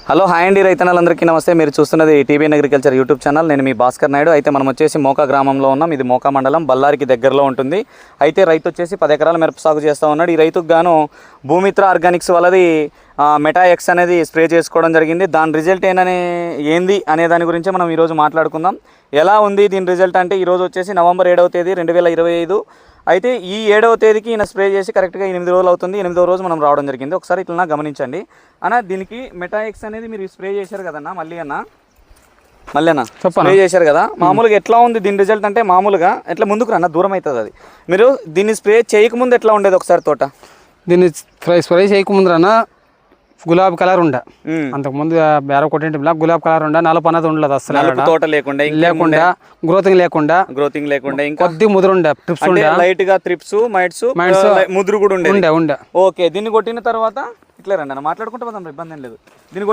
Hello hi అండి రైతన్నలందరికీ నమస్తే. మీరు చూస్తున్నది టీబీఎన్ అగ్రికల్చర్ యూట్యూబ్ ఛానల్. నేను మీ భాస్కర్ నాయుడు. అయితే మనం వచ్చేసి మోకా గ్రామంలో ఉన్నాం. ఇది మోకా మండలం, బళ్ళారికి దగ్గరలో ఉంటుంది. అయితే రైతు వచ్చేసి 10 ఎకరాల మిరప సాగు చేస్తూ ఉన్నాడు. ఈ రైతుకు గాను భూమిత్ర ఆర్గానిక్స్ వాళ్ళది మెటాఎక్స్ అనేది స్ప్రే చేసుకోవడం జరిగింది. దాని రిజల్ట్ ఏంది అనే దాని గురించి మనం ఈరోజు మాట్లాడుకుందాం. ఎలా ఉంది దీని రిజల్ట్ అంటే, ఈరోజు వచ్చేసి నవంబర్ 7వ తేదీ 2025. అయితే ఈ 7వ తేదీకి ఈయన స్ప్రే చేసి కరెక్ట్గా 8 రోజులు అవుతుంది. 8వ రోజు మనం రావడం జరిగింది. ఒకసారి ఇట్లా గమనించండి అన్న. దీనికి మెటాఎక్స్ అనేది మీరు స్ప్రే చేశారు కదన్నా, మళ్ళీ అన్న స్ప్రే చేశారు కదా. మామూలుగా ఎట్లా ఉంది దీని రిజల్ట్ అంటే, మామూలుగా ఎట్లా ముందుకు రన్న దూరం అవుతుంది అది. మీరు దీన్ని స్ప్రే చేయకముందు ఎట్లా ఉండేది ఒకసారి తోట? దీన్ని స్ప్రే చేయకముందు రన్న గులాబీ కలర్ ఉండే, అంతకుముందు బేర కొట్టింటి గులాబీ కలర్ ఉండే, నలుపు అనేది ఉండలేదు అసలు. తోట లేకుండా గ్రోతింగ్ లేకుండా ఇంకా కొద్ది ముదురు ఉండే, ట్రిప్స్ ఉండే, లైట్ గా త్రిప్స్ మైట్స్ ముదురు కూడా ఉండే. ఓకే, దీన్ని కొట్టిన తర్వాత ఇట్లా రండి అన్న, మాట్లాడుకుంటే పోదాం, ఇబ్బంది ఏం లేదు. దీన్ని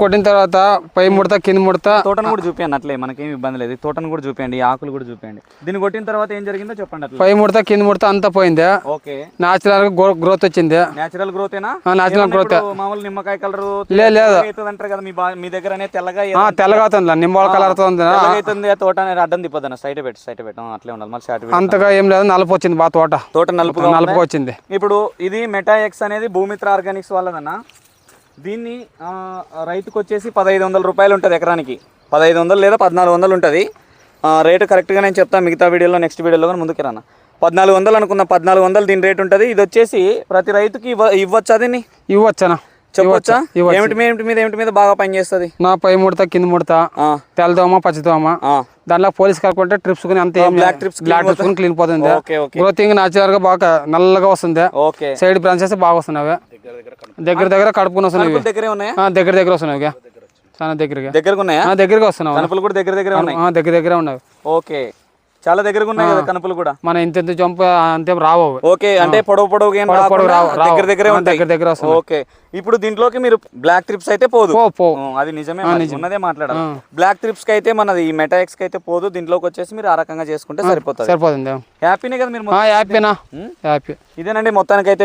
కొట్టిన తర్వాత పై ముడత కింద ముడత తోటను కూడా చూపించండి. అట్లే మనకేం ఇబ్బంది లేదు. తోటను కూడా చూపించండి, ఆకులు కూడా చూపించండి. దీన్ని కొట్టిన తర్వాత ఏం జరిగిందో చెప్పండి. అట్లా పై ముడత కింద ముడత అంతా పోయింది. ఓకే, నాచురల్ గ్రోత్ వచ్చింది. నేచురల్ గ్రోతేనా? Natural growth. మామూలు నిమ్మకాయ కలర్ లేదు అంటారు కదా మీ దగ్గర అనేది తెల్లగా అవుతుంది, నిమ్మ కలర్ అవుతుంది. తోట అనేది అడ్డం తిప్పదన్న, సైడ్ పెట్టి అట్లే ఉండాలి. మళ్ళీ అంతగా ఏం లేదు, నలుపు వచ్చింది బాగా తోట నలుపు వచ్చింది. ఇప్పుడు ఇది మెటాఎక్స్ అనేది భూమిత్ర ఆర్గానిక్స్ వాళ్ళదన్న. దీన్ని రైతుకు వచ్చేసి 1500 రూపాయలు ఉంటుంది ఎకరానికి. 1500 లేదా 1400 ఉంటుంది రేటు. కరెక్ట్గా నేను చెప్తాను మిగతా వీడియోలో, నెక్స్ట్ వీడియోలో కానీ ముందుకు రానా. 1400 అనుకున్నా, 1400 దీని రేటు ఉంటుంది. ఇది వచ్చేసి ప్రతి రైతుకి ఇవ్వచ్చా? దీన్ని ఇవ్వచ్చా చెప్పొచ్చా? ఏమిటి మీద బాగా పనిచేస్తుంది? నా పై ముడత కింద ముడత, తెల్లదోమ పచ్చదోమ, దాంట్లో పోలీస్ కలుపుకుంటే ట్రిప్స్ అంతే బ్లాక్ ట్రిప్స్ క్లీన్ పోతుంది. గ్రోతింగ్ నాచురల్ గా బాగా నల్లగా వస్తుంది. సైడ్ బ్రాంచెస్ బాగా వస్తున్నాయి. దగ్గర కడుపుకుని వస్తున్నాయి. దగ్గర వస్తున్నాయి. చాలా దగ్గరగా ఉన్నాయా? దగ్గరగా వస్తున్నాయి. కనుపులు కూడా దగ్గర ఉన్నాయి. ఓకే, చాలా దగ్గరగా ఉన్నాయి కదా కనుపులు కూడా. మన ఇంత జంప్ అంతే రావు. ఓకే, అంటే పొడవు దగ్గర వస్తాయి. ఓకే, ఇప్పుడు దీంట్లోకి మీరు బ్లాక్ ట్రిప్స్ అయితే పోదు. అది నిజమే, ఉన్నదే మాట్లాడాలి. బ్లాక్ ట్రిప్స్ కి అయితే మనది ఈ మెటాఎక్స్ కి అయితే పోదు. దీంట్లోకి వచ్చేసి మీరు ఆ రకంగా చేసుకుంటే సరిపోతుంది. హ్యాపీనే కదా మీరు? హ్యాపీ. ఇదేనండి మొత్తానికి అయితే